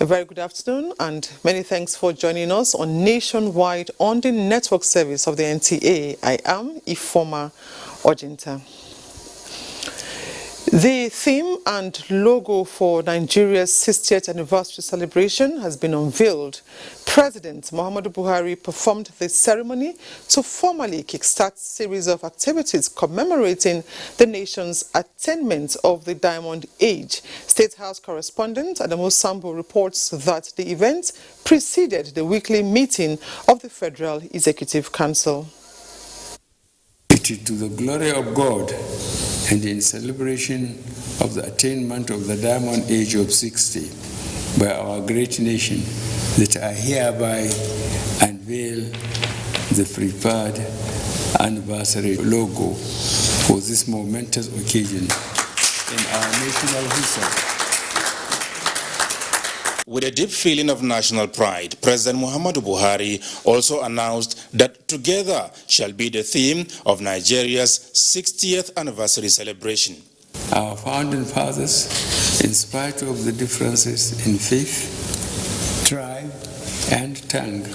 A very good afternoon and many thanks for joining us on Nationwide on the network service of the NTA. I am Ifoma Ojinta. The theme and logo for Nigeria's 60th anniversary celebration has been unveiled. President Muhammadu Buhari performed the ceremony to formally kickstart a series of activities commemorating the nation's attainment of the Diamond Age. State House correspondent Adamu Sambo reports that the event preceded the weekly meeting of the Federal Executive Council. It is to the glory of God and in celebration of the attainment of the Diamond Age of 60 by our great nation that I hereby unveil the prepared anniversary logo for this momentous occasion in our national history. With a deep feeling of national pride, President Muhammadu Buhari also announced that together shall be the theme of Nigeria's 60th anniversary celebration. Our founding fathers, in spite of the differences in faith, tribe, and tongue,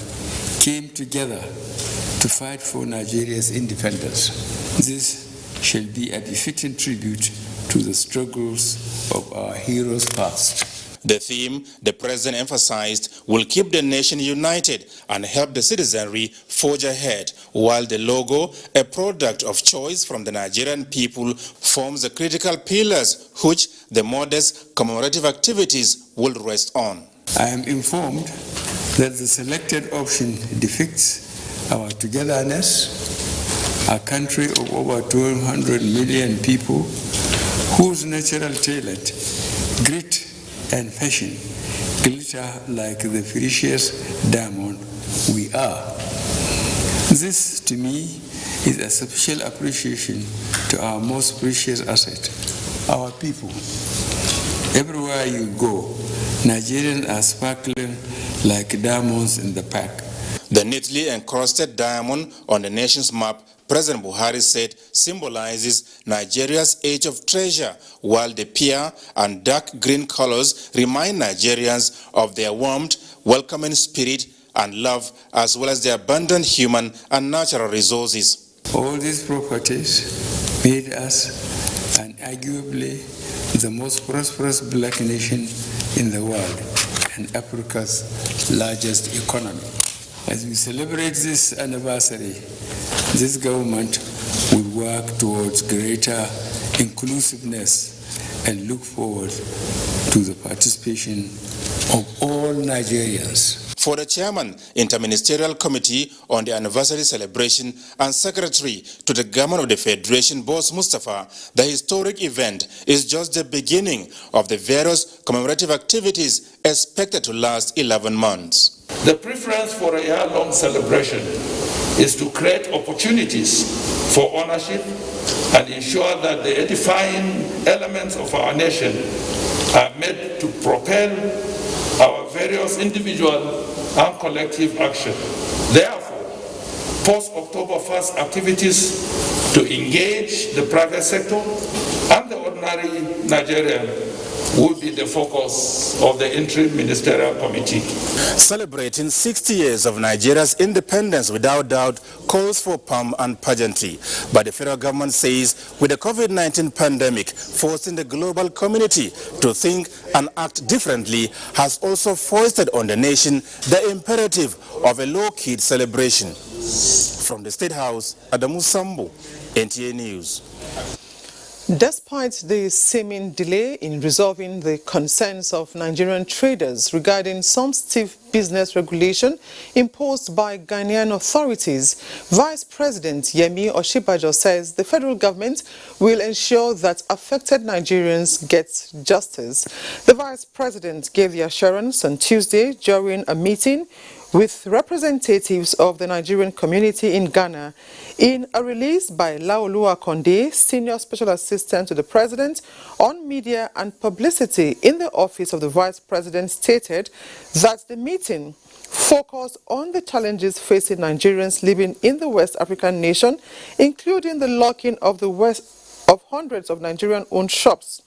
came together to fight for Nigeria's independence. This shall be a befitting tribute to the struggles of our heroes past. The theme, the president emphasized, will keep the nation united and help the citizenry forge ahead, while the logo, a product of choice from the Nigerian people, forms the critical pillars which the modest commemorative activities will rest on. I am informed that the selected option depicts our togetherness, a country of over 200 million people whose natural talent, grit, and passion glitter like the precious diamond we are. This, to me, is a special appreciation to our most precious asset, our people. Everywhere you go, Nigerians are sparkling like diamonds in the pack. The neatly encrusted diamond on the nation's map, President Buhari said, symbolizes Nigeria's age of treasure, while the pear and dark green colors remind Nigerians of their warmth, welcoming spirit, and love, as well as the abundant human and natural resources. All these properties made us unarguably the most prosperous black nation in the world and Africa's largest economy. As we celebrate this anniversary, this government will work towards greater inclusiveness and look forward to the participation of all Nigerians. For the chairman, Interministerial Committee on the Anniversary Celebration and Secretary to the Government of the Federation, Boss Mustafa, the historic event is just the beginning of the various commemorative activities expected to last 11 months. The preference for a year-long celebration is to create opportunities for ownership and ensure that the edifying elements of our nation are made to propel our various individual and collective action. Therefore, post-October 1st activities to engage the private sector and the ordinary Nigerian will be the focus of the interim ministerial committee. Celebrating 60 years of Nigeria's independence without doubt calls for pomp and pageantry, but the federal government says with the COVID-19 pandemic forcing the global community to think and act differently has also foisted on the nation the imperative of a low-key celebration. From the State House, Adamu Sambo, NTA News. Despite the seeming delay in resolving the concerns of Nigerian traders regarding some stiff business regulation imposed by Ghanaian authorities, Vice President Yemi Osinbajo says the federal government will ensure that affected Nigerians get justice. The Vice President gave the assurance on Tuesday during a meeting with representatives of the Nigerian community in Ghana. In a release by Laolu Akonde, Senior Special Assistant to the President on Media and Publicity in the Office of the Vice President, stated that the meeting focused on the challenges facing Nigerians living in the West African nation, including the locking of hundreds of Nigerian-owned shops.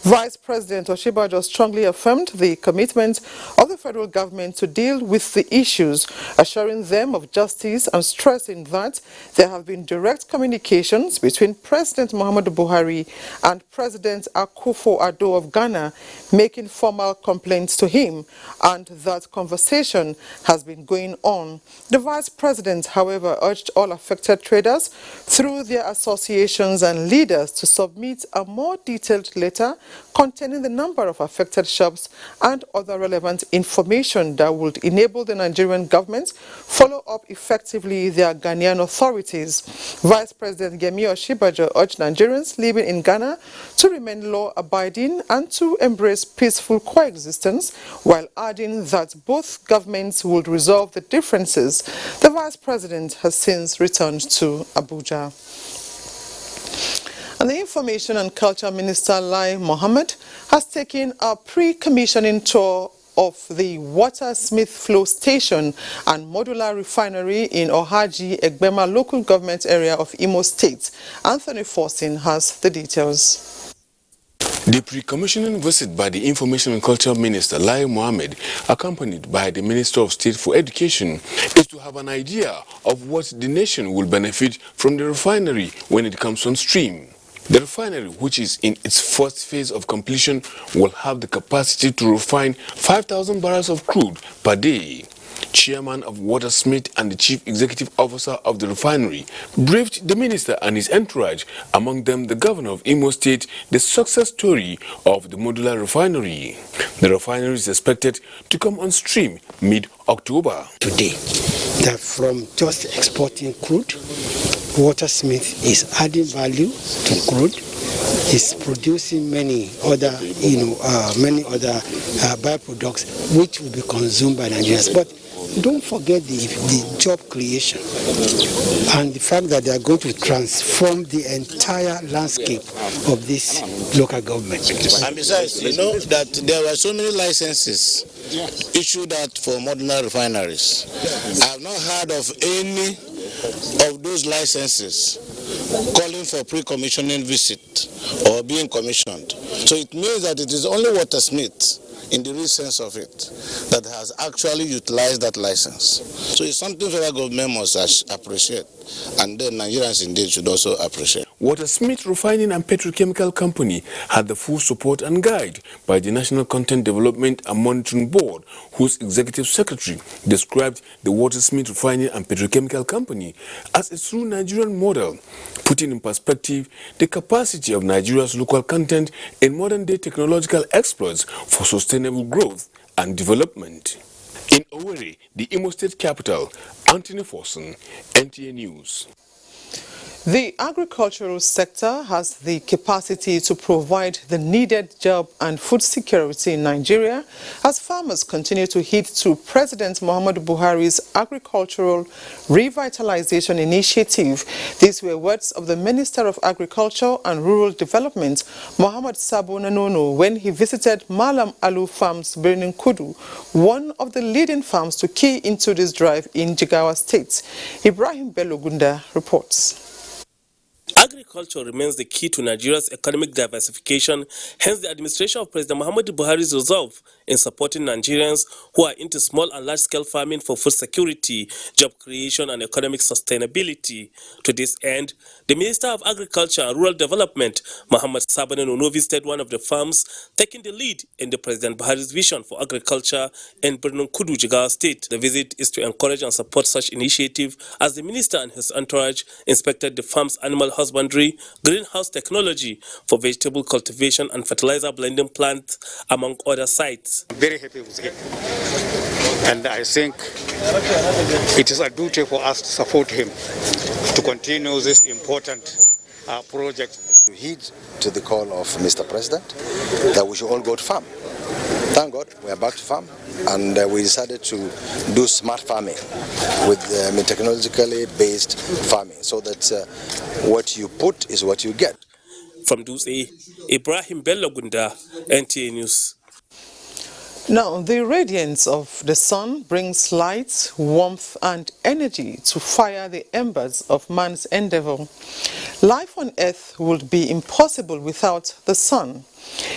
Vice President Osinbajo strongly affirmed the commitment of the federal government to deal with the issues, assuring them of justice and stressing that there have been direct communications between President Muhammadu Buhari and President Akufo-Addo of Ghana, making formal complaints to him, and that conversation has been going on. The Vice President, however, urged all affected traders through their associations and leaders to submit a more detailed letter containing the number of affected shops and other relevant information that would enable the Nigerian government follow up effectively their Ghanaian authorities. Vice President Yemi Osinbajo urged Nigerians living in Ghana to remain law-abiding and to embrace peaceful coexistence, while adding that both governments would resolve the differences. The Vice President has since returned to Abuja. And the Information and Culture Minister Lai Mohammed has taken a pre-commissioning tour of the Watersmith Flow Station and Modular Refinery in Ohaji, Egbema local government area of Imo State. Anthony Forsin has the details. The pre-commissioning visit by the Information and Culture Minister Lai Mohammed, accompanied by the Minister of State for Education, is to have an idea of what the nation will benefit from the refinery when it comes on stream. The refinery, which is in its first phase of completion, will have the capacity to refine 5,000 barrels of crude per day. Chairman of Watersmith and the Chief Executive Officer of the refinery briefed the minister and his entourage, among them the governor of Imo State, the success story of the modular refinery. The refinery is expected to come on stream mid-October. Today, that from just exporting crude, Watersmith is adding value to crude, is producing many other, byproducts which will be consumed by Nigerians. But don't forget the job creation and the fact that they are going to transform the entire landscape of this local government. And besides, you know that there were so many licenses issued out for modular refineries. I have not heard of any of those licenses calling for pre-commissioning visit or being commissioned. So it means that it is only Watersmith, in the real sense of it, that has actually utilized that license. So it's something federal government must appreciate, and then Nigerians indeed should also appreciate. Watersmith Refining and Petrochemical Company had the full support and guide by the National Content Development and Monitoring Board, whose executive secretary described the Watersmith Refining and Petrochemical Company as a true Nigerian model, putting in perspective the capacity of Nigeria's local content in modern-day technological exploits for sustainable growth and development. In Owerri, the Imo State capital, Anthony Forson, NTA News. The agricultural sector has the capacity to provide the needed job and food security in Nigeria as farmers continue to heed to President Muhammadu Buhari's agricultural revitalization initiative. These were words of the Minister of Agriculture and Rural Development, Mohammed Sabo Nanono, when he visited Malam Alu Farms, Birnin Kudu, one of the leading farms to key into this drive in Jigawa State. Ibrahim Bello Gunda reports. Agriculture remains the key to Nigeria's economic diversification, hence the administration of President Muhammadu Buhari's resolve in supporting Nigerians who are into small and large-scale farming for food security, job creation and economic sustainability. To this end, the Minister of Agriculture and Rural Development, Mohammed Sabo Nanono, visited one of the farms, taking the lead in the President Buhari's vision for agriculture in Birnin Kudu, Jigawa State. The visit is to encourage and support such initiative as the minister and his entourage inspected the farm's animal husbandry machinery, greenhouse technology for vegetable cultivation and fertilizer blending plants, among other sites. I'm very happy with him, and I think it is a duty for us to support him to continue this important project. We heed to the call of Mr. President that we should all go to farm. Thank God we are back to farm, and we decided to do smart farming with technologically based farming, so that what you put is what you get. From Dutse, Ibrahim Bello Gunda, NTA News. Now, the radiance of the sun brings light, warmth and energy to fire the embers of man's endeavor. Life on Earth would be impossible without the sun.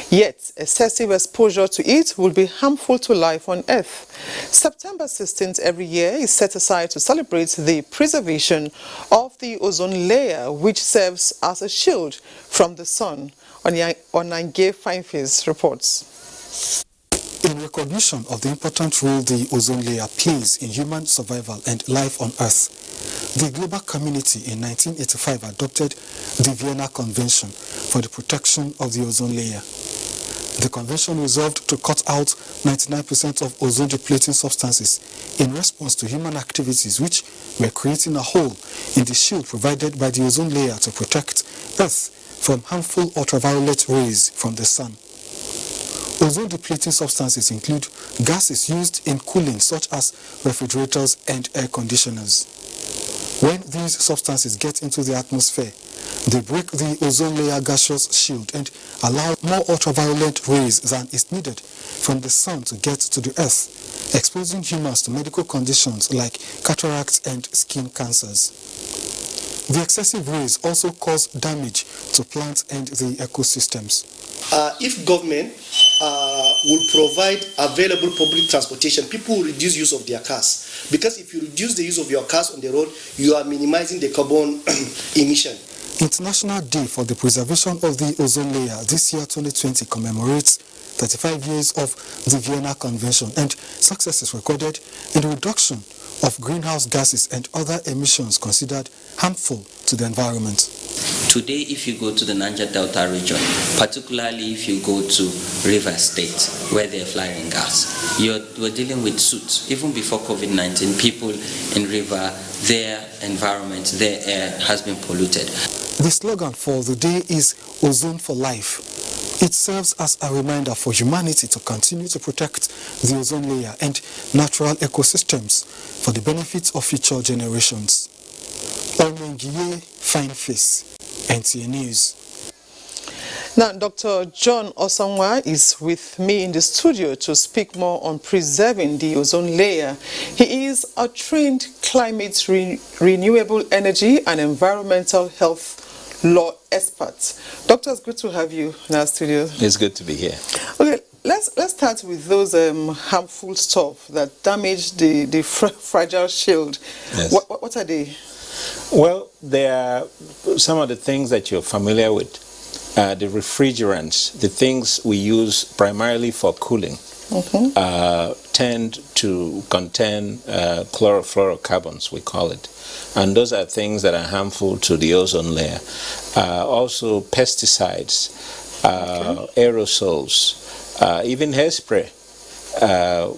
Yet, excessive exposure to it will be harmful to life on Earth. September 16th every year is set aside to celebrate the preservation of the ozone layer, which serves as a shield from the sun. Onange Fineface reports. In recognition of the important role the ozone layer plays in human survival and life on Earth, the global community in 1985 adopted the Vienna Convention for the protection of the ozone layer. The convention resolved to cut out 99% of ozone-depleting substances in response to human activities which were creating a hole in the shield provided by the ozone layer to protect Earth from harmful ultraviolet rays from the sun. Ozone-depleting substances include gases used in cooling, such as refrigerators and air conditioners. When these substances get into the atmosphere, they break the ozone layer gaseous shield and allow more ultraviolet rays than is needed from the sun to get to the Earth, exposing humans to medical conditions like cataracts and skin cancers. The excessive rays also cause damage to plants and the ecosystems. If government will provide available public transportation, people will reduce use of their cars. Because if you reduce the use of your cars on the road, you are minimizing the carbon emission. International Day for the Preservation of the Ozone Layer this year 2020 commemorates 35 years of the Vienna Convention and successes recorded in the reduction of greenhouse gases and other emissions considered harmful to the environment. Today, if you go to the Niger Delta region, particularly if you go to River State, where they're flaring gas, we're dealing with soot. Even before COVID-19, people in River, their environment, their air has been polluted. The slogan for the day is Ozone for Life. It serves as a reminder for humanity to continue to protect the ozone layer and natural ecosystems for the benefit of future generations. Onengiye Fineface, NTA News. Now, Dr. John Osanwa is with me in the studio to speak more on preserving the ozone layer. He is a trained climate renewable energy and environmental health law expert. Doctor, it's good to have you in our studio. It's good to be here. Okay, let's start with those harmful stuff that damage the fragile shield. Yes. What are they? Well, they are some of the things that you're familiar with. The refrigerants, the things we use primarily for cooling, tend to contain chlorofluorocarbons, we call it. And those are things that are harmful to the ozone layer. Also pesticides, aerosols, even hairspray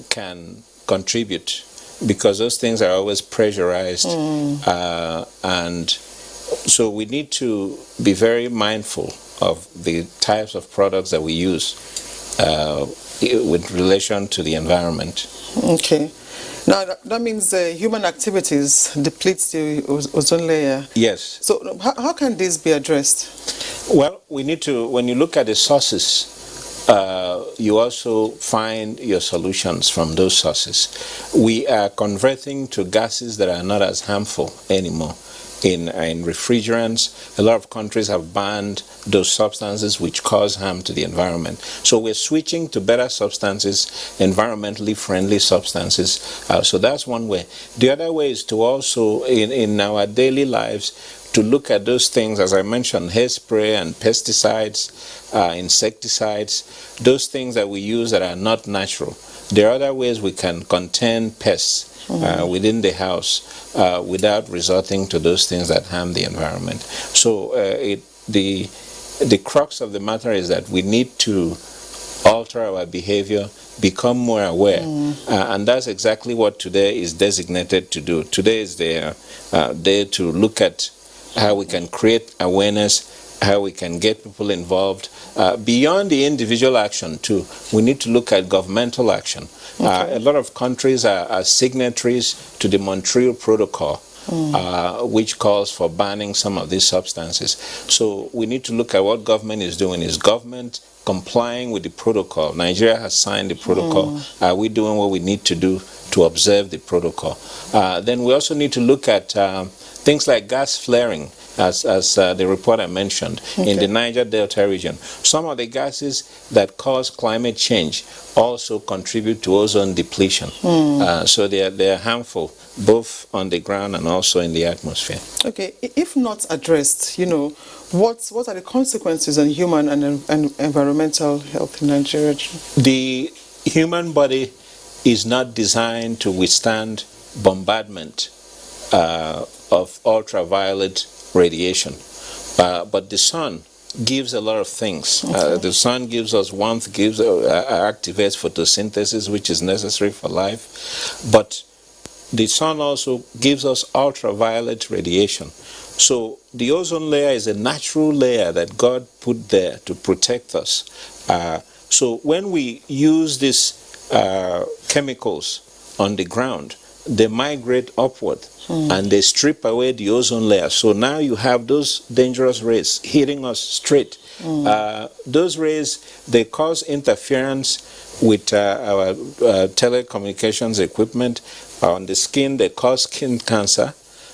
can contribute because those things are always pressurized. And so we need to be very mindful of the types of products that we use with relation to the environment. Okay. Now, that means human activities depletes the ozone layer. Yes. So how can this be addressed? Well, we need to, when you look at the sources, you also find your solutions from those sources. We are converting to gases that are not as harmful anymore. In refrigerants, a lot of countries have banned those substances which cause harm to the environment. So we're switching to better substances, environmentally friendly substances. So that's one way. The other way is to also, in our daily lives, to look at those things, as I mentioned, hairspray and pesticides, insecticides, those things that we use that are not natural. There are other ways we can contain pests within the house without resorting to those things that harm the environment. So the crux of the matter is that we need to alter our behavior, become more aware, and that's exactly what today is designated to do. Today is the day to look at how we can create awareness, how we can get people involved. Beyond the individual action too, we need to look at governmental action. A lot of countries are signatories to the Montreal Protocol, which calls for banning some of these substances. So we need to look at what government is doing. Is government complying with the protocol? Nigeria has signed the protocol. Are we doing what we need to do to observe the protocol? Then we also need to look at things like gas flaring, as the report I mentioned, in the Niger Delta region. Some of the gases that cause climate change also contribute to ozone depletion. So they are harmful both on the ground and also in the atmosphere. Okay, if not addressed, what are the consequences on human and environmental health in Nigeria? The human body is not designed to withstand bombardment of ultraviolet radiation, but the sun gives a lot of things. The sun gives us warmth, activates photosynthesis, which is necessary for life, but the sun also gives us ultraviolet radiation. So the ozone layer is a natural layer that God put there to protect us. So when we use these chemicals on the ground, they migrate upward and they strip away the ozone layer. So now you have those dangerous rays hitting us straight. Those rays, they cause interference with our telecommunications equipment. On the skin, they cause skin cancer.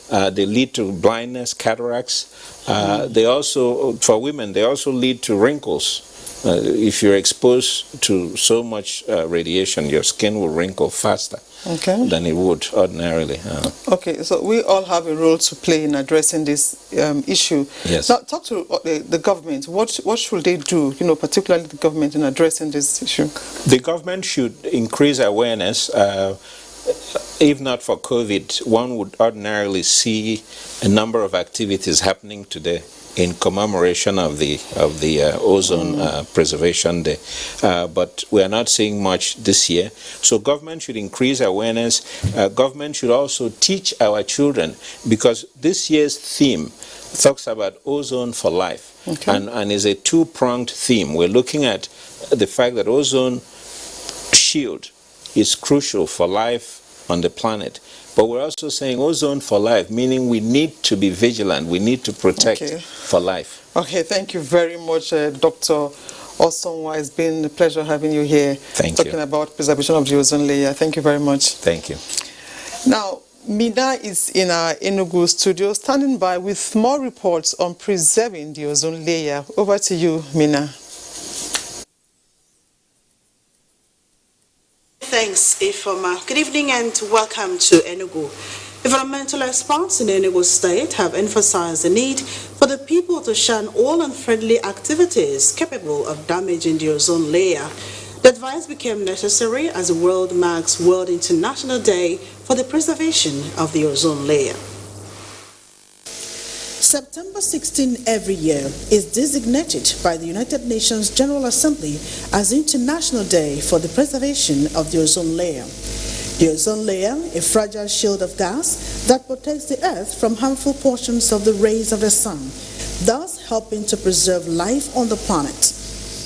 They lead to blindness, cataracts. They also, for women, they also lead to wrinkles. If you're exposed to so much radiation, your skin will wrinkle faster than it would ordinarily. Okay, so we all have a role to play in addressing this issue. Yes. Now, talk to the government. What should they do, particularly the government, in addressing this issue? The government should increase awareness. If not for COVID, one would ordinarily see a number of activities happening today in commemoration of the ozone preservation day, but we are not seeing much this year. So government should increase awareness. Government should also teach our children, because this year's theme talks about ozone for life, and is a two-pronged theme. We're looking at the fact that ozone shield is crucial for life on the planet. But we're also saying ozone for life, meaning we need to be vigilant. We need to protect for life. Okay, thank you very much, Dr. Osonwa. It's been a pleasure having you here. Thank you. Talking about preservation of the ozone layer. Thank you very much. Thank you. Now, Mina is in our Enugu studio, standing by with more reports on preserving the ozone layer. Over to you, Mina. Thanks, Ifoma. Good evening and welcome to Enugu. Environmental experts in Enugu State have emphasized the need for the people to shun all unfriendly activities capable of damaging the ozone layer. The advice became necessary as the world marks World International Day for the preservation of the ozone layer. September 16 every year is designated by the United Nations General Assembly as International Day for the preservation of the ozone layer. The ozone layer, a fragile shield of gas that protects the Earth from harmful portions of the rays of the sun, thus helping to preserve life on the planet.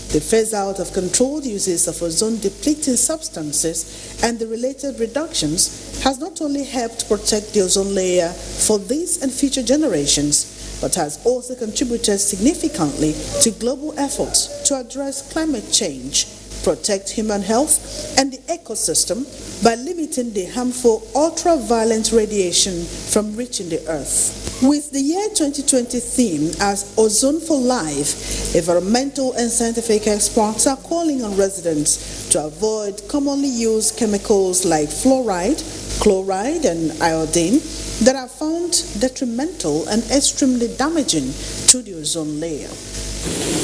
The phase-out of controlled uses of ozone-depleting substances and the related reductions has not only helped protect the ozone layer for this and future generations, but has also contributed significantly to global efforts to address climate change, protect human health and the ecosystem by limiting the harmful ultraviolet radiation from reaching the Earth. With the year 2020 theme as Ozone for Life, environmental and scientific experts are calling on residents to avoid commonly used chemicals like fluoride, chloride and iodine, that are found detrimental and extremely damaging to the ozone layer.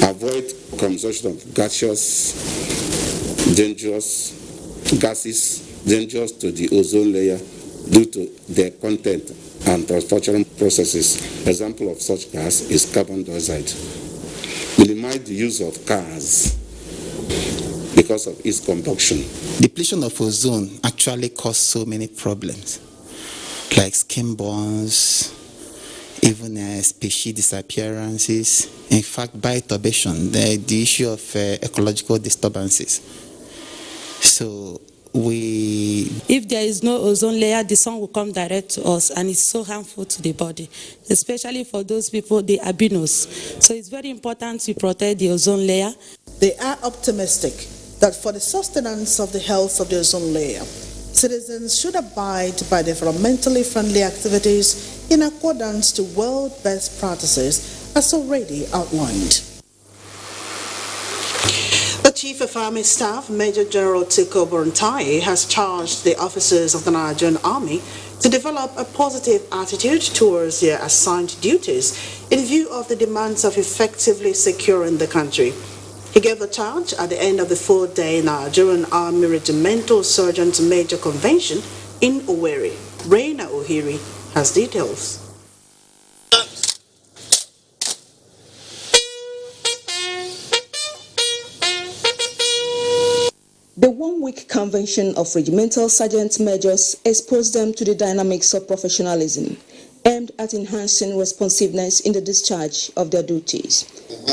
Avoid consumption of gaseous, dangerous gases dangerous to the ozone layer due to their content and manufacturing processes. Example of such gas is carbon dioxide. Minimize the use of cars because of its combustion. Depletion of ozone actually causes so many problems, like skin burns, even species disappearances. In fact, perturbation, the issue of ecological disturbances. So if there is no ozone layer, the sun will come direct to us, and it's so harmful to the body, especially for those people, the albinos. So it's very important to protect the ozone layer. They are optimistic that for the sustenance of the health of the ozone layer, citizens should abide by the environmentally friendly activities in accordance to world best practices as already outlined. The Chief of Army Staff, Major General Tiko Borontai, has charged the officers of the Nigerian Army to develop a positive attitude towards their assigned duties in view of the demands of effectively securing the country. He gave the charge at the end of the 4-day Nigerian Army Regimental Sergeant Major Convention in Owerri. Reina Ohiri has details. The one-week convention of regimental sergeant majors exposed them to the dynamics of professionalism, aimed at enhancing responsiveness in the discharge of their duties.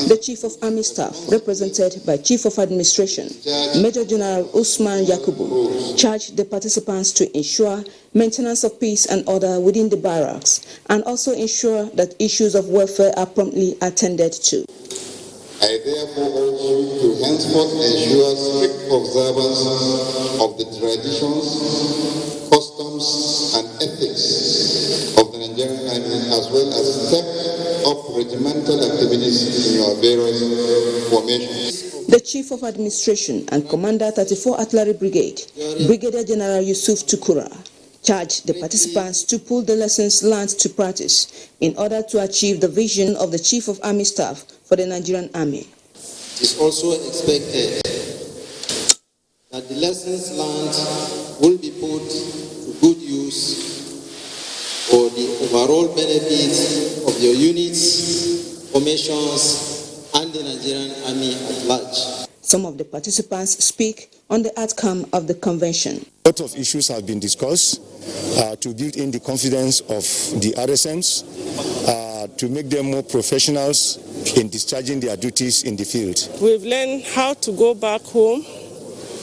The Chief of Army Staff, represented by Chief of Administration, Major General Usman Yakubu, charged the participants to ensure maintenance of peace and order within the barracks and also ensure that issues of welfare are promptly attended to. I therefore urge you to henceforth ensure strict observance of the traditions, customs, and ethics of the Nigerian Army, as well as step up regimental activities in your various formations. The Chief of Administration and Commander 34 Artillery Brigade, Brigadier General Yusuf Tukura, charged the participants to put the lessons learned to practice in order to achieve the vision of the Chief of Army Staff for the Nigerian Army. It is also expected that the lessons learned will be put to good use for the overall benefit of your units, formations, and the Nigerian Army at large. Some of the participants speak on the outcome of the convention. A lot of issues have been discussed to build in the confidence of the RSMs, to make them more professionals in discharging their duties in the field. We've learned how to go back home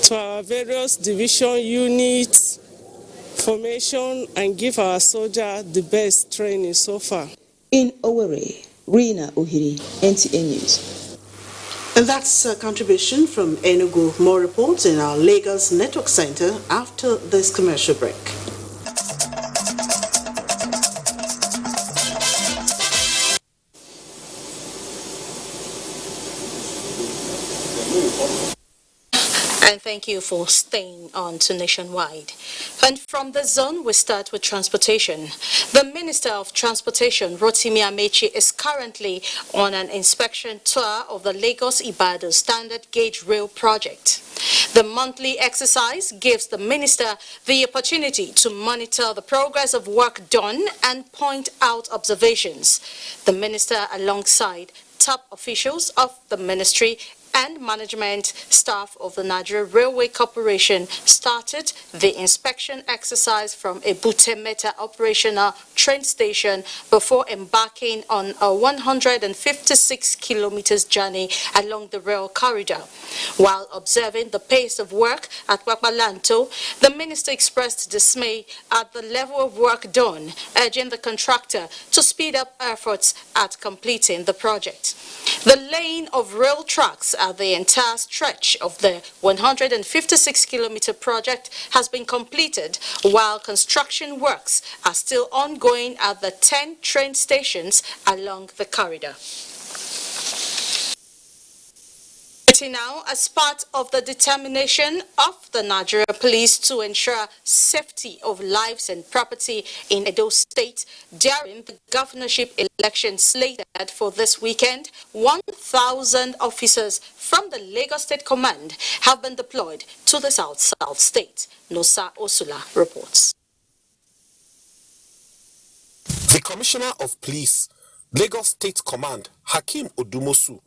to our various division units, formation, and give our soldiers the best training so far. In Owerri, Reina Ohiri, NTA News. And that's a contribution from Enugu. More reports in our Lagos Network Center after this commercial break. And thank you for staying on to Nationwide. And from the zone, we start with transportation. The Minister of Transportation, Rotimi Amechi, is currently on an inspection tour of the Lagos-Ibadan Standard Gauge Rail project. The monthly exercise gives the minister the opportunity to monitor the progress of work done and point out observations. The minister, alongside top officials of the ministry and management staff of the Nigeria Railway Corporation, started the inspection exercise from Ebute Meta operational train station before embarking on a 156 kilometers journey along the rail corridor. While observing the pace of work at Wakbalanto, the minister expressed dismay at the level of work done, urging the contractor to speed up efforts at completing the project. The laying of rail tracks at the entire stretch of the 156-kilometer project has been completed, while construction works are still ongoing at the 10 train stations along the corridor. Now, as part of the determination of the Nigeria police to ensure safety of lives and property in Edo State during the governorship election slated for this weekend, 1,000 officers from the Lagos State Command have been deployed to the South State. Nosa Osula reports. The Commissioner of Police, Lagos State Command, Hakeem Odumosu,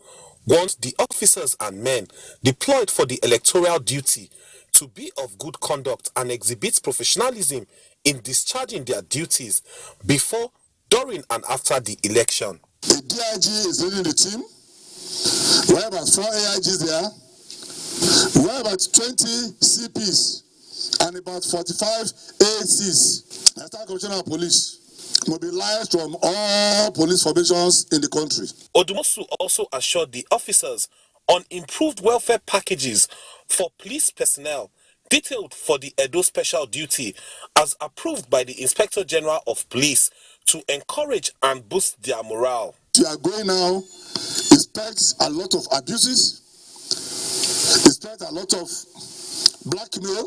wants the officers and men deployed for the electoral duty to be of good conduct and exhibit professionalism in discharging their duties before, during and after the election. The DIG is leading the team. We have about 4 AIGs there. We have about 20 CPs and about 45 AACs. Assistant Commissioner of Police mobilized from all police formations in the country. Odumosu also assured the officers on improved welfare packages for police personnel detailed for the Edo Special Duty as approved by the Inspector General of Police to encourage and boost their morale. We are going now, inspect a lot of abuses, inspect a lot of blackmail,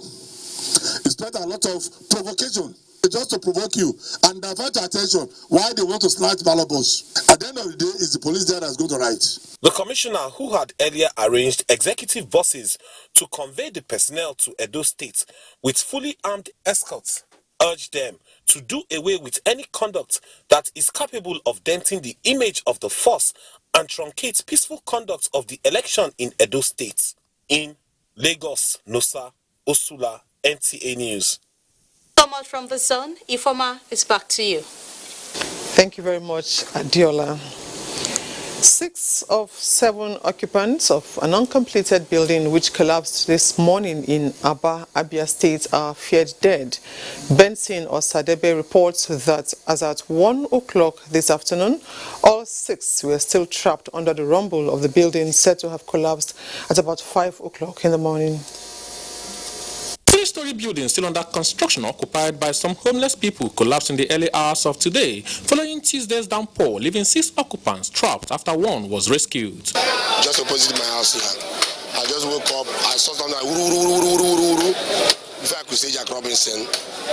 inspect a lot of provocation, just to provoke you and divert your attention why they want to snatch ballot box. At the end of the day, it's the police there that's going to write. The commissioner, who had earlier arranged executive buses to convey the personnel to Edo State with fully armed escorts, urged them to do away with any conduct that is capable of denting the image of the force and truncate peaceful conduct of the election in Edo State. In Lagos, Nosa Osula, NTA News. So much from the zone. Ifoma, is back to you. Thank you very much, Adiola. 6 of 7 occupants of an uncompleted building which collapsed this morning in Aba, Abia State are feared dead. Benson Osadebe reports that as at 1 o'clock this afternoon, all 6 were still trapped under the rubble of the building said to have collapsed at about 5 o'clock in the morning. 3-story building still under construction occupied by some homeless people collapsed in the early hours of today following Tuesday's downpour, leaving 6 occupants trapped after one was rescued. Just opposite my house here. I just woke up, I saw something like before I could say Jack Robinson,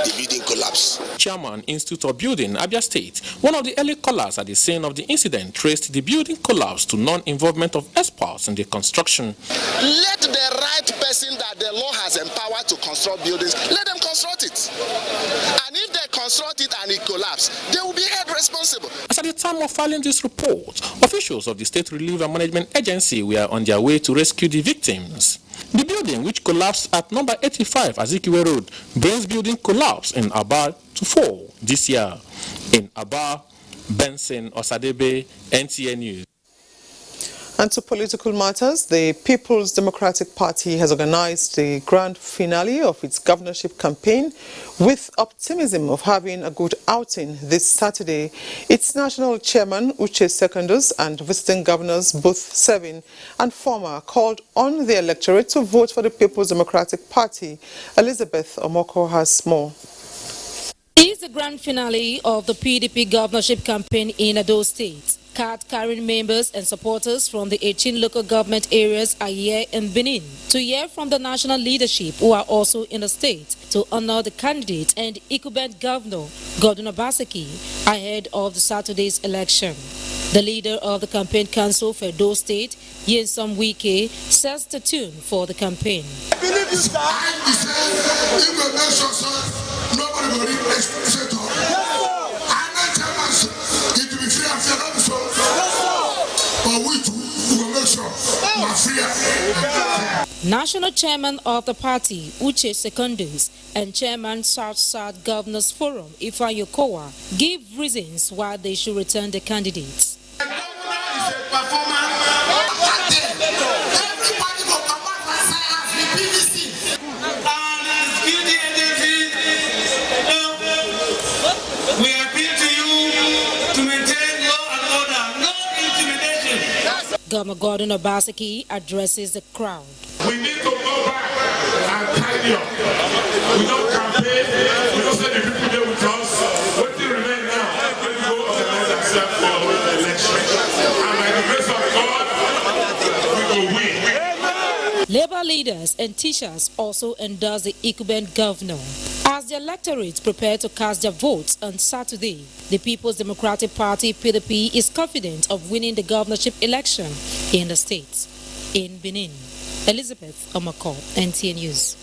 the building collapsed. Chairman, Institute of Building, Abia State, one of the early callers at the scene of the incident, traced the building collapse to non-involvement of experts in the construction. Let the right person that the law has empowered to construct buildings, let them construct it. And if they construct it and it collapses, they will be held responsible. As at the time of filing this report, officials of the State Relief and Management Agency were on their way to rescue the victims. The building, which collapsed at number 85 Azikiwe Road, brings building collapse in Aba to 4 this year. In Aba, Benson Osadebe, NTA News. And to political matters, the People's Democratic Party has organized the grand finale of its governorship campaign with optimism of having a good outing this Saturday. Its national chairman, Uche Secondus, and visiting governors, both serving and former, called on the electorate to vote for the People's Democratic Party. Elizabeth Omoko has more. It is the grand finale of the PDP governorship campaign in Edo State. Card-carrying members and supporters from the 18 local government areas are here in Benin to hear from the national leadership who are also in the state to honor the candidate and incumbent governor, Gordon Obaseki, ahead of the Saturday's election. The leader of the campaign council for Edo State, Yensam Wike, sets the tune for the campaign. I believe this guy is if the nation nobody will read except it will be free and fair, not so. But we will make sure National Chairman of the party, Uche Secondus, and Chairman South Governors Forum, Ifan Yokowa, give reasons why they should return the candidates. The governor is a performer. Everybody will come back and say as the PVC. And security agencies, we appeal to you to maintain law and order, no intimidation. Governor Gordon Obaseki addresses the crowd. We need to go back and tidy up. We don't campaign, we don't say the people there with us. What do you remain now? We go organize ourselves for the election. And by the grace of God, we will win. Labour leaders and teachers also endorsed the incumbent governor. As the electorate prepare to cast their votes on Saturday, the People's Democratic Party (PDP) is confident of winning the governorship election in the state. In Benin, Elizabeth Omako, NTA News.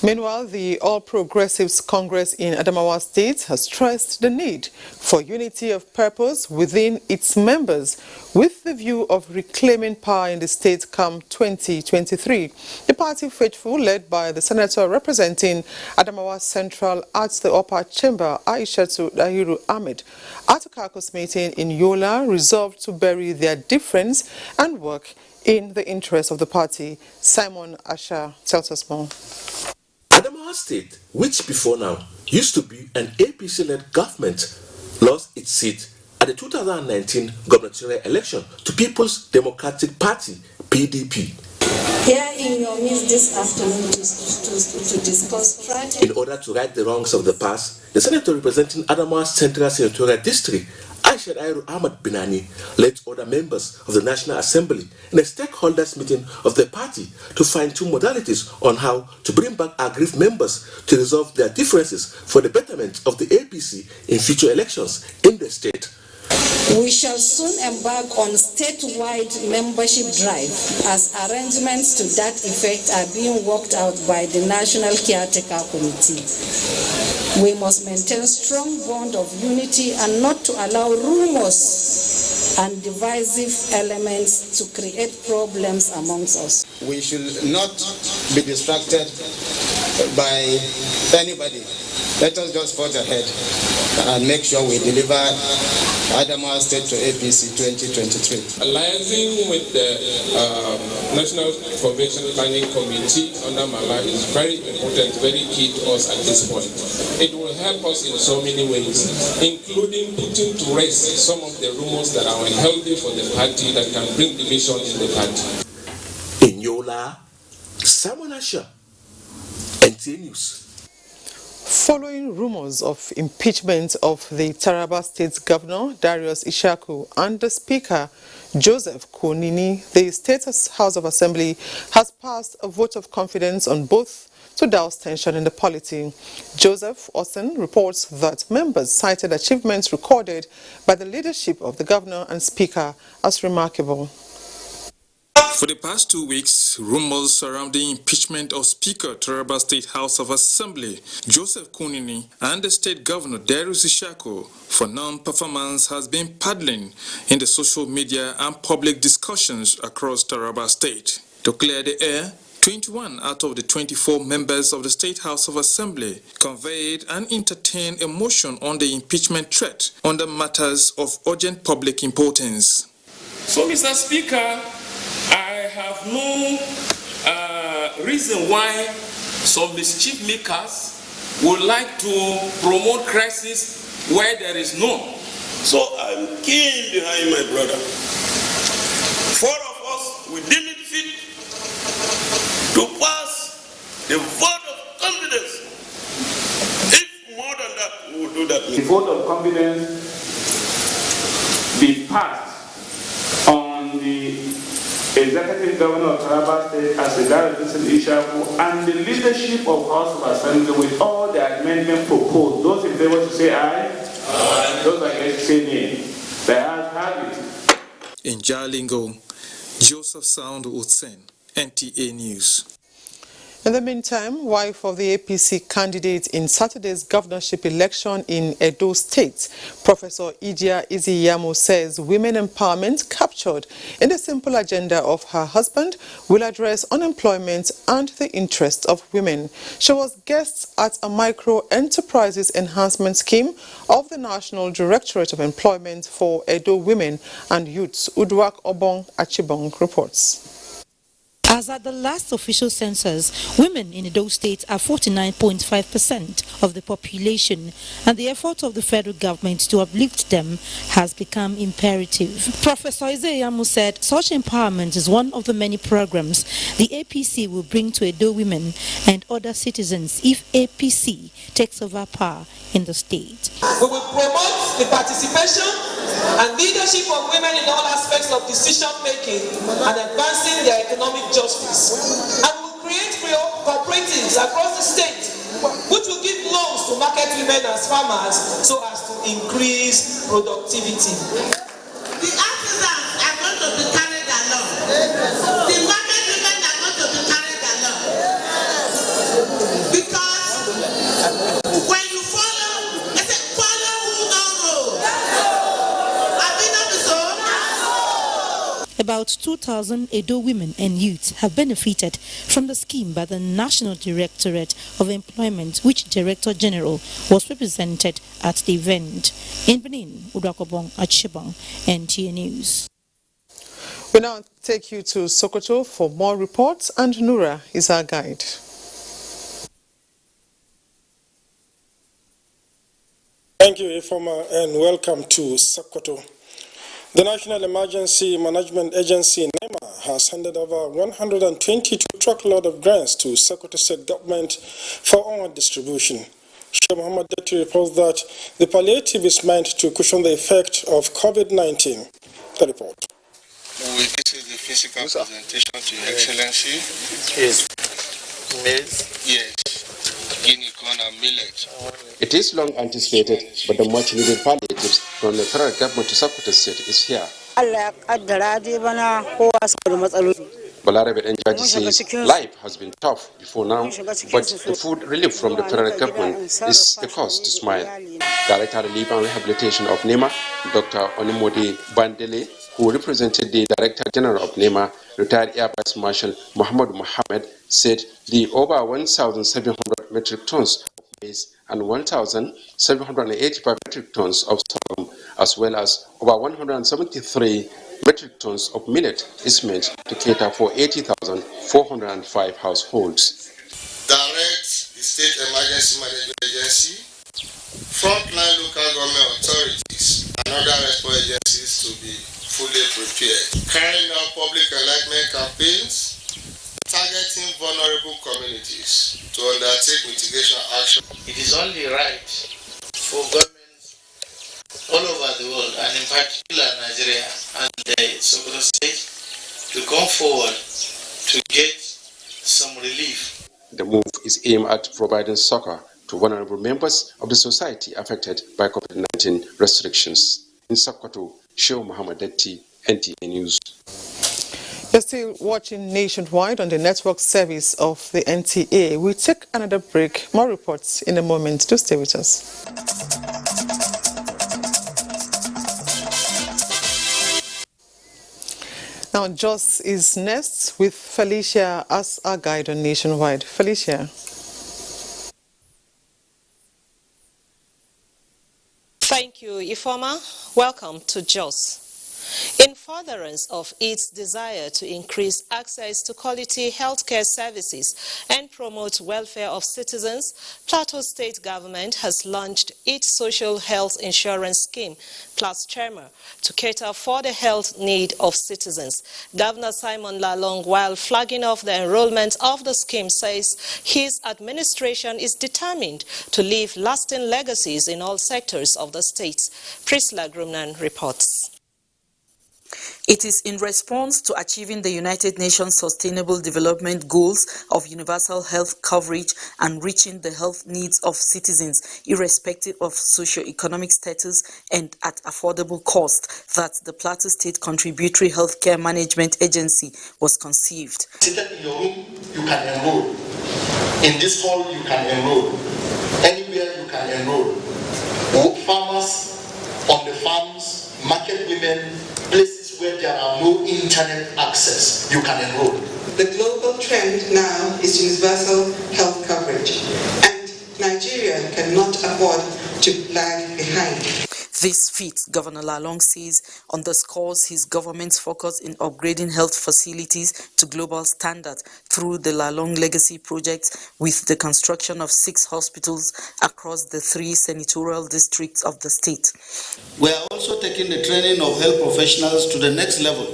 Meanwhile, the All Progressives Congress in Adamawa State has stressed the need for unity of purpose within its members with the view of reclaiming power in the state come 2023. The party faithful, led by the senator representing Adamawa Central at the upper chamber, Aishatu Dahiru Ahmed, at a caucus meeting in Yola, resolved to bury their difference and work in the interest of the party. Simon Asha tells us more. Adamawa State, which before now used to be an APC-led government, lost its seat at the 2019 gubernatorial election to People's Democratic Party, PDP. Here in your midst this afternoon to discuss strategy. In order to right the wrongs of the past, the senator representing Adamawa Central Senatorial District, Aisha Dahiru Ahmed Binani, led other members of the National Assembly in a stakeholders meeting of the party to fine-tune modalities on how to bring back aggrieved members to resolve their differences for the betterment of the APC in future elections in the state. We shall soon embark on statewide membership drive as arrangements to that effect are being worked out by the National Caretaker Committee. We must maintain strong bond of unity and not to allow rumors and divisive elements to create problems amongst us. We should not be distracted by anybody. Let us just forge ahead and make sure we deliver Adamawa State to APC 2023. Alliancing with the National Convention Planning Committee under Mala is very important, very key to us at this point. It will help us in so many ways, including putting to rest some of the rumors that are unhealthy for the party that can bring division in the party. In Yola, Simon Asha, NTA News. Following rumors of impeachment of the Taraba State Governor, Darius Ishaku, and the Speaker, Joseph Konini, the State House of Assembly has passed a vote of confidence on both to douse tension in the polity. Joseph Osen reports that members cited achievements recorded by the leadership of the Governor and Speaker as remarkable. For the past 2 weeks, rumors surrounding impeachment of Speaker Taraba State House of Assembly Joseph Konini and the State Governor Darius Ishaku for non-performance has been paddling in the social media and public discussions across Taraba State. To clear the air, 21 out of the 24 members of the State House of Assembly conveyed and entertained a motion on the impeachment threat under matters of urgent public importance. So, Mr. Speaker, I have no reason why some mischief makers would like to promote crisis where there is none. So I'm keen behind my brother. 4 of us, we deem it fit to pass the vote of confidence. If more than that, we will do that. The vote of confidence be passed on the Executive Governor of Taraba State as regards Mr. Ishaku and the leadership of House of Assembly with all the amendments proposed. Those in favor to say aye. Aye. Those against to say nay. The ayes have it. In Jalingo, Joseph Sound Utsen, NTA News. In the meantime, wife of the APC candidate in Saturday's governorship election in Edo State, Professor Idia Iziyamo, says women empowerment captured in the simple agenda of her husband will address unemployment and the interests of women. She was guest at a micro enterprises enhancement scheme of the National Directorate of Employment for Edo Women and Youths. Udwak Obong Achibong reports. As at the last official census, women in Edo State are 49.5% of the population, and the effort of the federal government to uplift them has become imperative. Professor Izeyamu said such empowerment is one of the many programs the APC will bring to Edo women and other citizens if APC takes over power in the state. We will promote the participation and leadership of women in all aspects of decision making and advancing their economic justice. And will create cooperatives across the state which will give loans to market women as farmers so as to increase productivity. The artisans are going to be carried along. The market women are going to be carried along. Because when you follow, they say, follow who don't roll. Have you not so? About 2,000 Edo women and youth have benefited from the scheme by the National Directorate of Employment, which Director General was represented at the event. In Benin, Udakobong Achibong, NTA News. We now take you to Sokoto for more reports, and Nura is our guide. Thank you, Ifoma, and welcome to Sokoto. The National Emergency Management Agency, NEMA, has handed over 122 truckload of grants to Sokoto State Government for onward distribution. Sheikh Muhammad Dati reports that the palliative is meant to cushion the effect of COVID-19. The report. This is the physical presentation to Your Excellency. Yes. Maize? Yes. Guinea corn and millet. It is long anticipated, but the much needed palliatives from the federal government to Sokoto State is here. Balarabe Njaji says life has been tough before now, but the food relief from the federal government is the cause to smile. Director of Relief and Rehabilitation of NEMA, Dr. Onimode Bandele, who represented the Director General of NEMA, retired Air Vice Marshal Muhammad Mohammed, said the over 1,700 metric tons of maize and 1,785 metric tons of sorghum, as well as over 173 metric tons of millet is meant to cater for 80,405 households. Direct the State Emergency Management Agency, frontline local government authorities, and other response agencies to be fully prepared. Carrying out public enlightenment campaigns, targeting vulnerable communities to undertake mitigation action. It is only right for governments all over the world, and in particular Nigeria and the Sokoto State, to come forward to get some relief. The move is aimed at providing succor to vulnerable members of the society affected by COVID-19 restrictions. In Sokoto, Sheikh Muhammad Dati, NTA News. You're still watching Nationwide on the network service of the NTA. We'll take another break. More reports in a moment. Do stay with us. Now, Jos is next with Felicia as our guide on Nationwide. Felicia. Thank you, Ifoma. Welcome to Jos. In furtherance of its desire to increase access to quality healthcare services and promote welfare of citizens, Plateau State Government has launched its social health insurance scheme, Plus Tremor, to cater for the health need of citizens. Governor Simon Lalong, while flagging off the enrollment of the scheme, says his administration is determined to leave lasting legacies in all sectors of the state. Priscilla Grumnan reports. It is in response to achieving the United Nations Sustainable Development Goals of universal health coverage and reaching the health needs of citizens, irrespective of socio-economic status and at affordable cost, that the Plateau State Contributory Healthcare Management Agency was conceived. Seated in your room, you can enroll. In this hall, you can enroll. Anywhere you can enroll. Farmers on the farms, market women, places where there are no internet access, you can enroll. The global trend now is universal health coverage, and Nigeria cannot afford to lag behind. This feat, Governor Lalong says, underscores his government's focus in upgrading health facilities to global standards through the Lalong Legacy Project, with the construction of 6 hospitals across the 3 senatorial districts of the state. We are also taking the training of health professionals to the next level,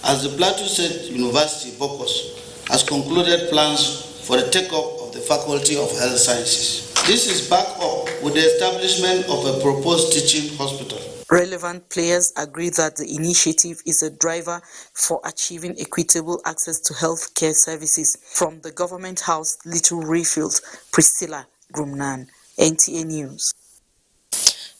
as the Plateau State University, BOCOS, has concluded plans for the take-up of the Faculty of Health Sciences. This is backed up with the establishment of a proposed teaching hospital. Relevant players agree that the initiative is a driver for achieving equitable access to health care services. From the Government House, Little Rayfield, Priscilla Grumnan, NTA News.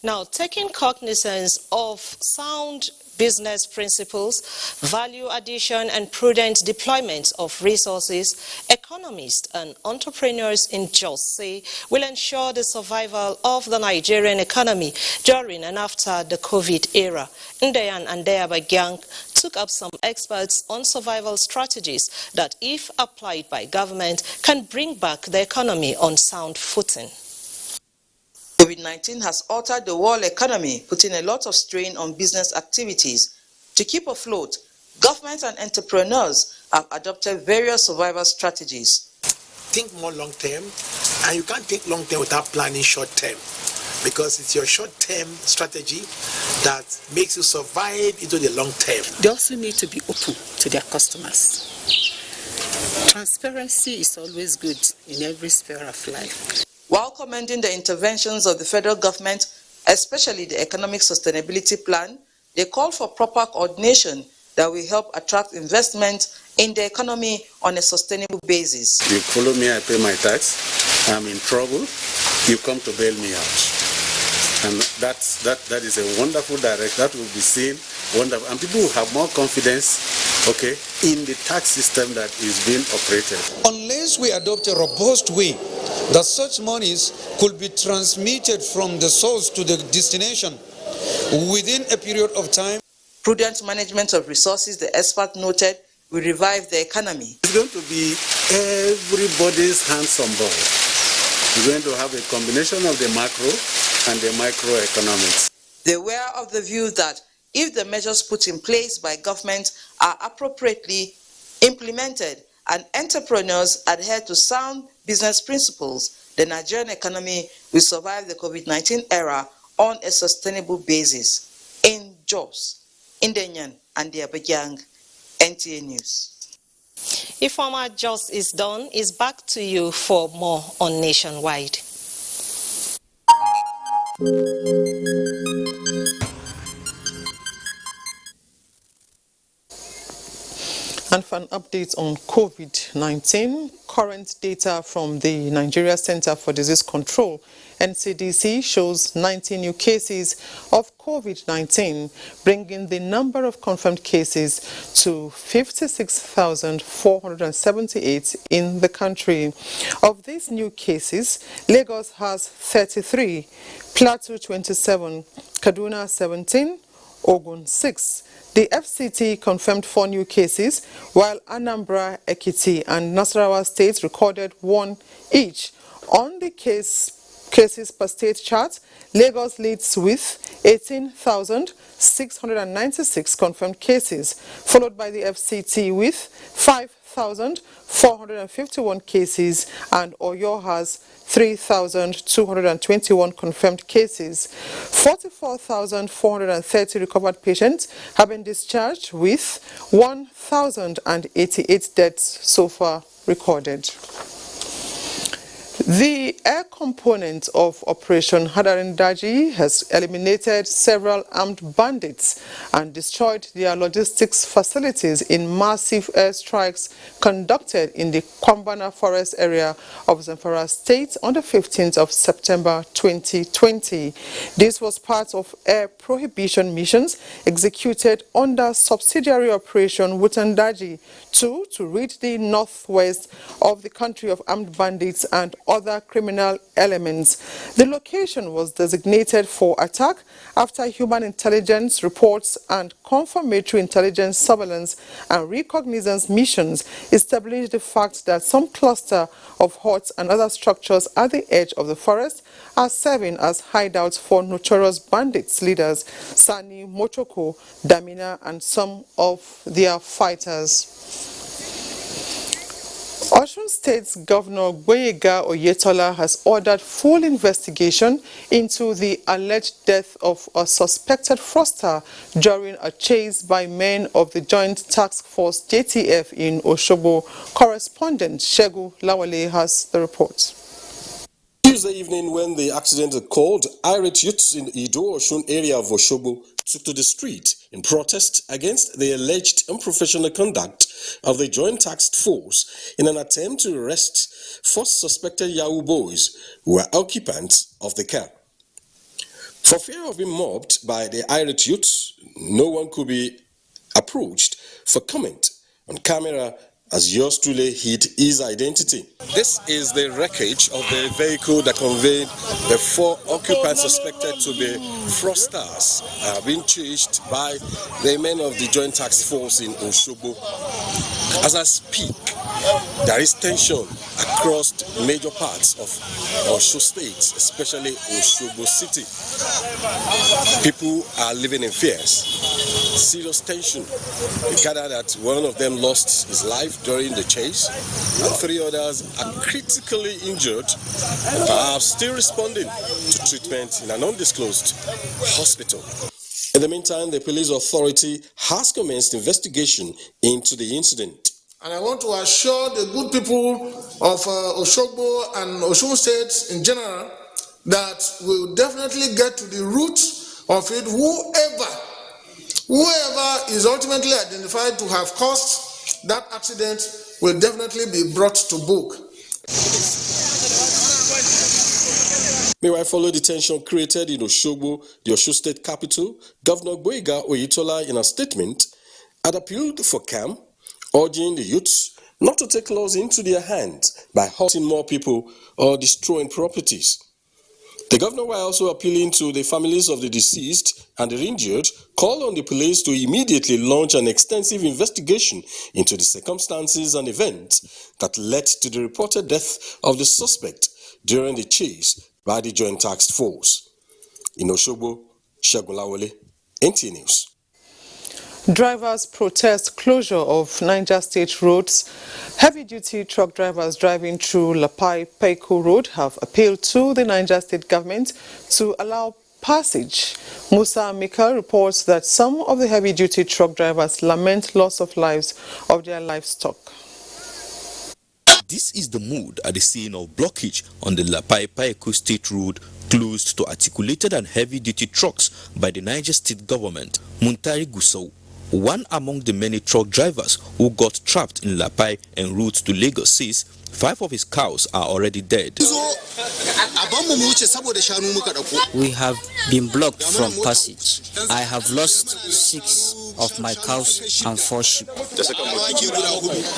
Now, taking cognizance of sound business principles, value addition and prudent deployment of resources, economists and entrepreneurs in Jos say will ensure the survival of the Nigerian economy during and after the COVID era. Ndayan and Bagyang took up some experts on survival strategies that, if applied by government, can bring back the economy on sound footing. COVID-19 has altered the world economy, putting a lot of strain on business activities. To keep afloat, governments and entrepreneurs have adopted various survival strategies. Think more long-term, and you can't think long-term without planning short-term, because it's your short-term strategy that makes you survive into the long-term. They also need to be open to their customers. Transparency is always good in every sphere of life. While commending the interventions of the federal government, especially the Economic Sustainability Plan, they call for proper coordination that will help attract investment in the economy on a sustainable basis. You follow me, I pay my tax. I'm in trouble. You come to bail me out. And that is a wonderful direction. That will be seen wonderful. And people will have more confidence, okay, in the tax system that is being operated. Unless we adopt a robust way that such monies could be transmitted from the source to the destination within a period of time. Prudent management of resources, the expert noted, will revive the economy. It's going to be everybody's hands on board. We're going to have a combination of the macro and the microeconomics. They were of the view that if the measures put in place by government are appropriately implemented and entrepreneurs adhere to sound business principles, the Nigerian economy will survive the COVID-19 era on a sustainable basis. In Jos, Ndanyan and Abuja, NTA News. Ifeoma, Jos is done. Is back to you for more on Nationwide. And for an update on COVID-19, current data from the Nigeria Center for Disease Control, NCDC, shows 19 new cases of COVID-19, bringing the number of confirmed cases to 56,478 in the country. Of these new cases, Lagos has 33, Plateau 27, Kaduna 17, Ogun 6. The FCT confirmed 4 new cases, while Anambra, Ekiti and Nasarawa states recorded 1 each. On the cases per state chart, Lagos leads with 18,696 confirmed cases, followed by the FCT with 5,451 cases, and Oyo has 3,221 confirmed cases. 44,430 recovered patients have been discharged, with 1,088 deaths so far recorded. The air component of Operation Hadarindaji has eliminated several armed bandits and destroyed their logistics facilities in massive airstrikes conducted in the Kwambana forest area of Zamfara State on the 15th of September 2020. This was part of air prohibition missions executed under subsidiary Operation Wutandaji to rid the northwest of the country of armed bandits and other criminal elements. The location was designated for attack after human intelligence reports and confirmatory intelligence surveillance and reconnaissance missions established the fact that some cluster of huts and other structures at the edge of the forest are serving as hideouts for notorious bandits leaders Sani Mochoko, Damina and some of their fighters. Osun State's Governor Gboyega Oyetola has ordered full investigation into the alleged death of a suspected fraudster during a chase by men of the Joint Task Force JTF in Osogbo. Correspondent Shegu Lawale has the report. Tuesday evening, when the accident occurred, irate youths in the Ido-Osun area of Osogbo took to the street in protest against the alleged unprofessional conduct of the Joint Task Force in an attempt to arrest 4 suspected Yahoo boys who were occupants of the car. For fear of being mobbed by the irate youths, no one could be approached for comment on camera, as yours truly hid his identity. This is the wreckage of the vehicle that conveyed the 4 occupants suspected to be fraudsters being chased by the men of the Joint Task Force in Osogbo. As I speak, there is tension across major parts of Osho State, especially Osogbo City. People are living in fears. Serious tension. We gather that one of them lost his life during the chase, and 3 others are critically injured and are still responding to treatment in an undisclosed hospital. In the meantime, the police authority has commenced investigation into the incident. And I want to assure the good people of Osogbo and Osun State in general that we will definitely get to the root of it. Whoever is ultimately identified to have caused that accident will definitely be brought to book. Meanwhile, following the tension created in Osogbo, the Osun State capital, Governor Gboyega Oyetola, in a statement, had appealed for calm, urging the youths not to take laws into their hands by hurting more people or destroying properties. The governor, while also appealing to the families of the deceased and the injured, called on the police to immediately launch an extensive investigation into the circumstances and events that led to the reported death of the suspect during the chase by the Joint Task Force. In Osogbo, Segun Lawole, NTA News. Drivers protest closure of Niger State roads. Heavy-duty truck drivers driving through Lapai-Peku Road have appealed to the Niger State government to allow passage. Musa Mika reports that some of the heavy-duty truck drivers lament loss of lives of their livestock. This is the mood at the scene of blockage on the Lapai-Peku State Road closed to articulated and heavy-duty trucks by the Niger State government. Muntari Gusau, one among the many truck drivers who got trapped in Lapai en route to Lagos, says 5 of his cows are already dead. We have been blocked from passage. I have lost 6 of my cows and 4 sheep.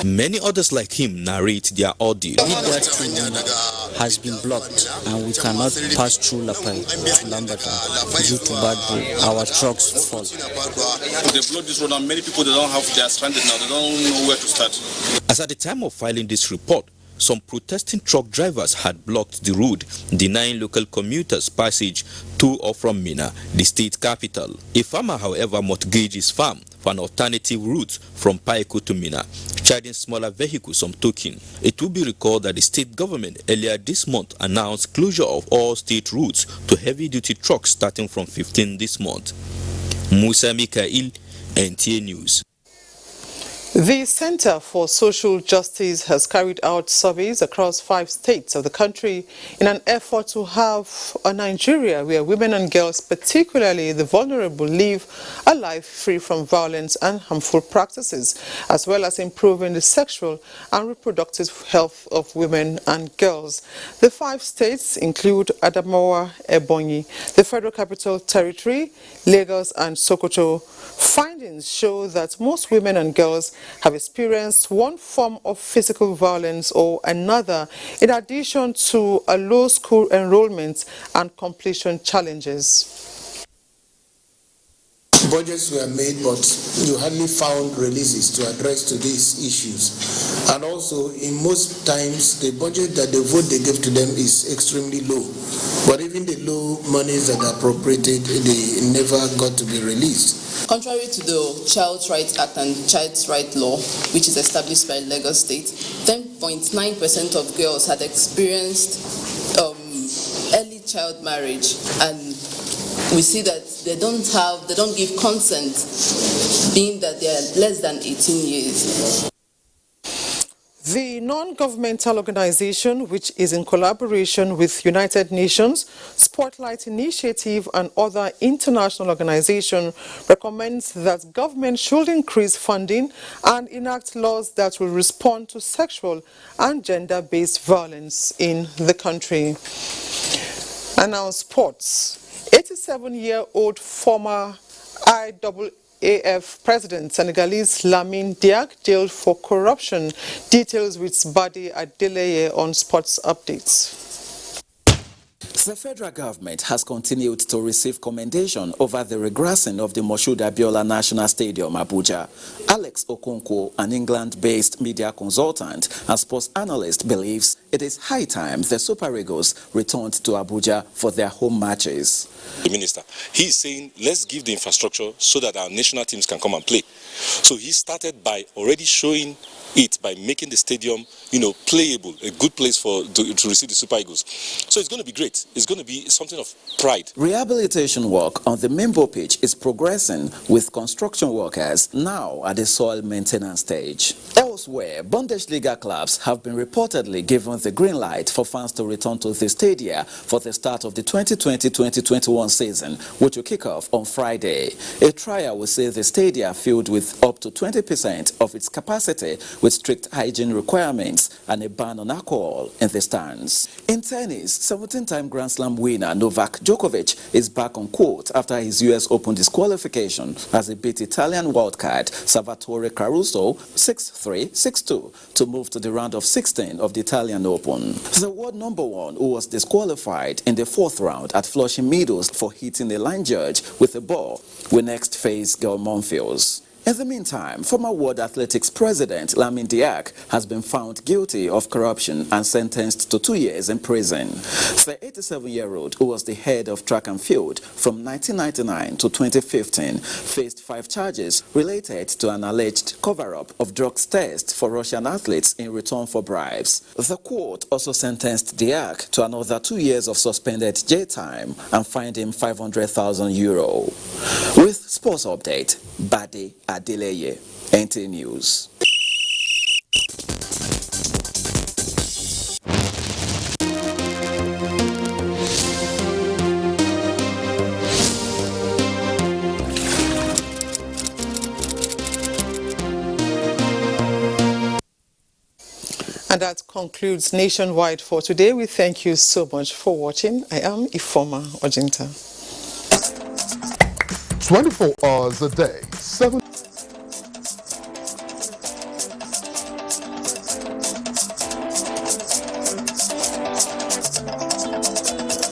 Many others like him narrate their ordeal. That has been blocked and we cannot pass through Lapai to Lambata due to bad road. Our trucks fall. They blocked this road and many people, they are stranded now. They don't know where to start. As at the time of filing this report, some protesting truck drivers had blocked the road, denying local commuters passage to or from Minna, the state capital. A farmer, however, mortgaged his farm for an alternative route from Paeko to Minna, charging smaller vehicles some token. It will be recalled that the state government earlier this month announced closure of all state routes to heavy-duty trucks starting from 15 this month. Musa Mikael, NTA News. The Center for Social Justice has carried out surveys across 5 states of the country in an effort to have a Nigeria where women and girls, particularly the vulnerable, live a life free from violence and harmful practices, as well as improving the sexual and reproductive health of women and girls. The 5 states include Adamawa, Ebonyi, the Federal Capital Territory, Lagos and Sokoto. Findings show that most women and girls have experienced one form of physical violence or another, in addition to a low school enrollment and completion challenges. Budgets were made, but you hardly found releases to address to these issues. And also, in most times, the budget that the vote they give to them is extremely low. But even the low monies that are appropriated, they never got to be released. Contrary to the Child Rights Act and Child's Rights Law, which is established by Lagos State, 10.9% of girls had experienced early child marriage, and we see that they don't give consent, being that they are less than 18 years. The non-governmental organization, which is in collaboration with United Nations, Spotlight Initiative and other international organizations, recommends that government should increase funding and enact laws that will respond to sexual and gender-based violence in the country. And now sports. 87-year-old former IAAF President Senegalese Lamine Diack jailed for corruption. Details with Badi Adeleye on Sports Updates. The federal government has continued to receive commendation over the regrassing of the Moshood Abiola National Stadium, Abuja. Alex Okonkwo, an England-based media consultant and sports analyst, believes it is high time the Super Eagles returned to Abuja for their home matches. The minister, he is saying, let's give the infrastructure so that our national teams can come and play. So he started by already showing it by making the stadium, playable, a good place to receive the Super Eagles. So it's going to be great. It's going to be something of pride. Rehabilitation work on the Mimbo pitch is progressing, with construction workers now at the soil maintenance stage. Elsewhere, Bundesliga clubs have been reportedly given the green light for fans to return to the stadia for the start of the 2020-2021 season, which will kick off on Friday. A trial will see the stadia filled with up to 20% of its capacity, with strict hygiene requirements and a ban on alcohol in the stands. In tennis, 17-time Grand Slam winner Novak Djokovic is back on court after his US Open disqualification as he beat Italian wildcard Salvatore Caruso 6-3, 6-2 to move to the round of 16 of the Italian Open. The world number one, who was disqualified in the fourth round at Flushing Meadows for hitting a line judge with a ball, will next face Gael Monfils. In the meantime, former World Athletics president Lamine Diack has been found guilty of corruption and sentenced to 2 years in prison. The 87-year-old, who was the head of track and field from 1999 to 2015, faced 5 charges related to an alleged cover-up of drugs tests for Russian athletes in return for bribes. The court also sentenced Diack to another 2 years of suspended jail time and fined him €500,000. With Sports Update, Badi Adeleye, NTA News. And that concludes Nationwide for today. We thank you so much for watching. I am Ifoma Ojinta. 24 hours a day, 7